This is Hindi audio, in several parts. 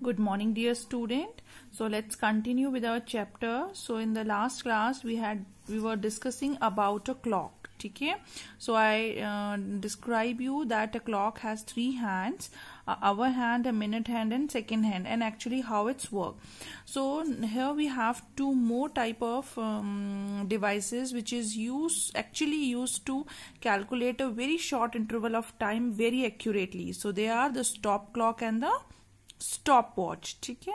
Good morning, dear student. So let's continue with our chapter. So in the last class we were discussing about a clock. Okay. So I describe you that a clock has three hands: hour hand, a minute hand, and second hand, and actually how it's work. So here we have two more type of devices which is actually used to calculate a very short interval of time very accurately. So they are the stop clock and the stopwatch. ठीक है,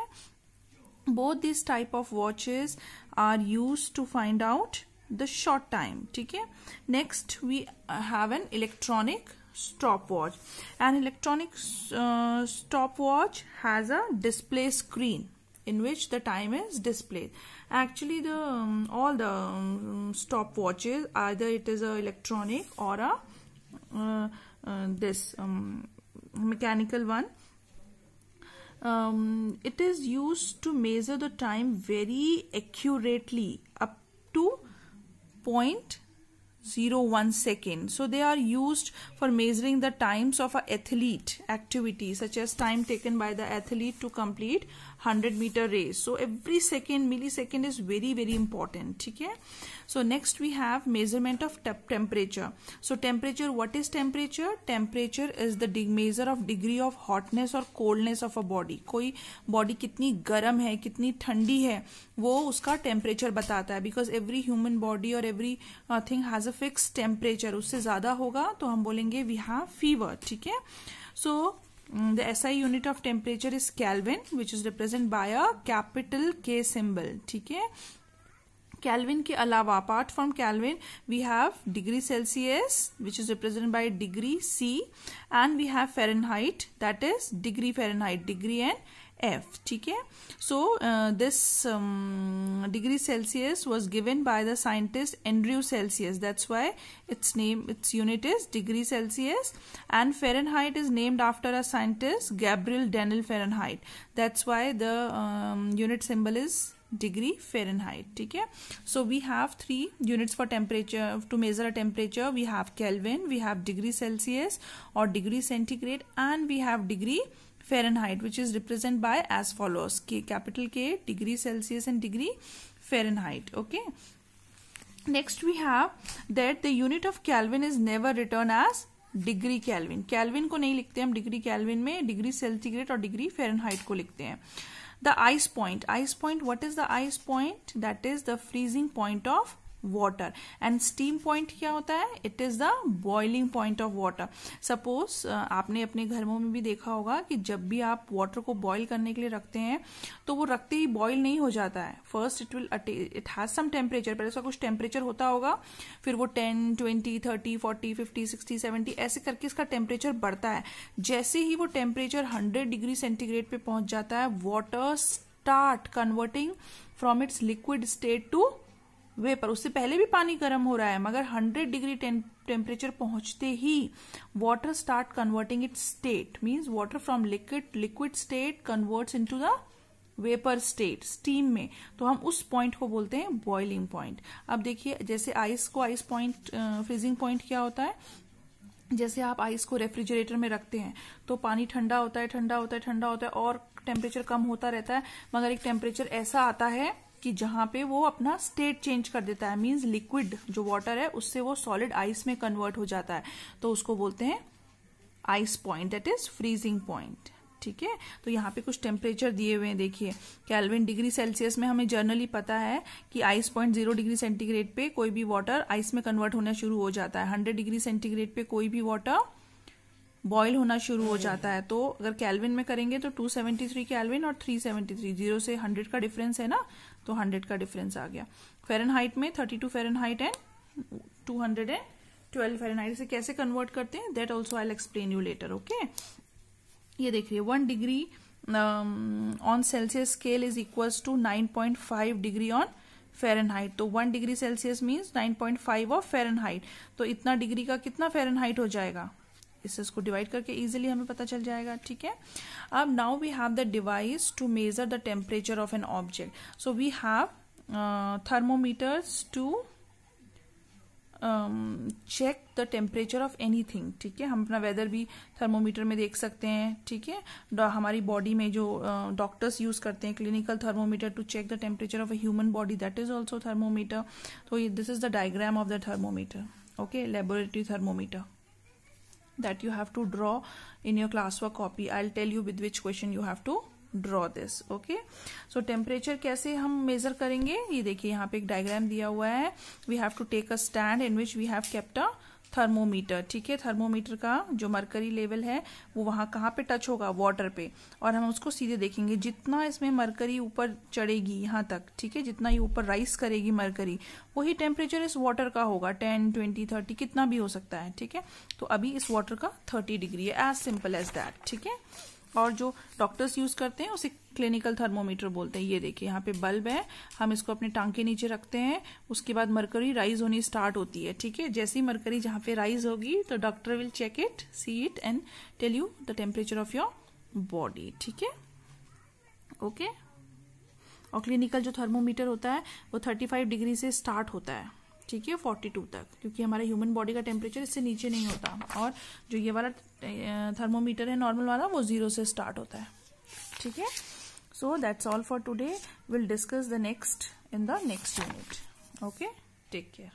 both these type of watches are used to find out the short time. ठीक है, next we have an electronic stopwatch. An electronic stopwatch has a display screen in which the time is displayed. Actually all the stopwatches, either it is a electronic or a mechanical one, it is used to measure the time very accurately up to 0.01 second. So they are used for measuring the times of an athlete activity, such as time taken by the athlete to complete 100-meter race. So every millisecond is very, very important. ठीक है. So next we have measurement of temperature. So temperature, what is temperature? Temperature is the measure of degree of hotness or coldness of a body. कोई body कितनी गर्म है, कितनी ठंडी है, वो उसका temperature बताता है. Because every human body or every thing has a fixed temperature. उससे ज़्यादा होगा तो हम बोलेंगे we have fever. ठीक है. So the SI unit of temperature is Kelvin, which is represented by a capital K symbol. ठीक है. Kelvin के अलावा, apart from Kelvin, we have degree Celsius, which is represented by degree C, and we have Fahrenheit, that is degree Fahrenheit, degree and F. ठीक है. So this degree Celsius was given by the scientist Andrew Celsius. That's why its unit is degree Celsius, and Fahrenheit is named after a scientist, Gabriel Daniel Fahrenheit. That's why the unit symbol is degree Fahrenheit. ठीक है. So we have three units for temperature to measure a temperature. We have Kelvin, we have degree Celsius or degree centigrade, and we have degree Fahrenheit, which is represented by as follows: capital K, degree Celsius, and degree Fahrenheit. Okay. Next we have that the unit of Kelvin is never written as degree Kelvin. Kelvin को नहीं लिखते हम डिग्री Kelvin में, डिग्री सेंटीग्रेड और डिग्री Fahrenheit को लिखते हैं. The ice point. Ice point, what is the ice point? That is the freezing point of water. And steam point क्या होता है? It is the boiling point of water. Suppose आपने अपने घरों में भी देखा होगा कि जब भी आप water को boil करने के लिए रखते हैं तो वो रखते ही boil नहीं हो जाता है. First it has some temperature, पहले उसका कुछ temperature होता होगा, फिर वो 10, 20, 30, 40, 50, 60, 70 ऐसे करके इसका temperature बढ़ता है. जैसे ही वो temperature 100 डिग्री सेंटीग्रेड पे पहुंच जाता है, water start converting from its liquid state to vapour. उससे पहले भी पानी गर्म हो रहा है, मगर 100 डिग्री टेम्परेचर पहुंचते ही water start converting it state, means water from liquid state converts into the vapour state, steam में. तो हम उस पॉइंट को बोलते हैं बॉइलिंग पॉइंट. अब देखिए, जैसे आइस पॉइंट, फ्रीजिंग पॉइंट क्या होता है? जैसे आप आइस को रेफ्रिजरेटर में रखते हैं तो पानी ठंडा होता है और टेम्परेचर कम होता रहता है, मगर एक टेम्परेचर ऐसा आता है कि जहां पे वो अपना स्टेट चेंज कर देता है, मींस लिक्विड जो वाटर है उससे वो सॉलिड आइस में कन्वर्ट हो जाता है, तो उसको बोलते हैं ice point, that is freezing point. ठीक है. तो यहाँ पे कुछ टेम्परेचर दिए हुए हैं. देखिए, केल्विन डिग्री सेल्सियस में हमें जनरली पता है कि आइस पॉइंट 0 डिग्री सेंटीग्रेड पे कोई भी वाटर आइस में कन्वर्ट होना शुरू हो जाता है. 100 डिग्री सेंटीग्रेड पे कोई भी वाटर बॉयल होना शुरू हो जाता है. तो अगर केल्विन में करेंगे तो 273 केल्विन और 373, 0 से 100 का डिफरेंस है ना, तो 100 का डिफरेंस आ गया. फेरनहाइट में 32 फेरनहाइट एंड 212 फेरनहाइट. से कैसे कन्वर्ट करते हैं, that also I will explain you later. Okay. ये देखिए, 1 degree on Celsius scale is equals to 9.5 degree on Fahrenheit. तो 1 degree Celsius means 9.5 of Fahrenheit. तो इतना डिग्री का कितना फेरनहाइट हो जाएगा, इसको डिवाइड करके इजीली हमें पता चल जाएगा. ठीक है. अब now we have the device to measure the temperature of an object. So we have thermometers to check the temperature of anything, ठीक है। हम अपना वेदर भी थर्मोमीटर में देख सकते हैं, ठीक है। हमारी बॉडी में जो डॉक्टर्स यूज करते हैं clinical thermometer to check the temperature of a human body, that is also thermometer. तो this is the diagram of the thermometer, okay, laboratory thermometer that you have to draw in your classwork copy. I'll tell you with which question you have to draw this, okay. So temperature कैसे हम मेजर करेंगे, ये देखिए यहाँ पे एक डायग्राम दिया हुआ है। We have to take a stand in which we have kept a thermometer, ठीक है। थर्मोमीटर का जो मरकरी लेवल है वो वहां कहाँ पे टच होगा, वाटर पे, और हम उसको सीधे देखेंगे। जितना इसमें मरकरी ऊपर चढ़ेगी यहाँ तक, ठीक है, जितना ये ऊपर राइज करेगी मरकरी, वही टेम्परेचर इस वाटर का होगा, 10, 20, 30 कितना भी हो सकता है, ठीक है। तो अभी इस वाटर का 30 डिग्री है, एज सिंपल एज दैट, ठीक है। और जो डॉक्टर्स यूज करते हैं उसे क्लिनिकल थर्मोमीटर बोलते हैं। ये देखिए यहाँ पे बल्ब है, हम इसको अपने टांग के नीचे रखते हैं, उसके बाद मरकरी राइज होनी स्टार्ट होती है, ठीक है। जैसे ही मरकरी जहाँ पे राइज होगी तो doctor will check it, see it and tell you the temperature of your body, ठीक है, ओके। और क्लिनिकल जो थर्मोमीटर होता है वो 35 डिग्री से स्टार्ट होता है, ठीक है, 42 तक, क्योंकि हमारे ह्यूमन बॉडी का टेम्परेचर इससे नीचे नहीं होता। और जो ये वाला थर्मोमीटर है नॉर्मल वाला, वो 0 से स्टार्ट होता है, ठीक है। So that's all for today, will discuss the next in the next unit, okay, take care.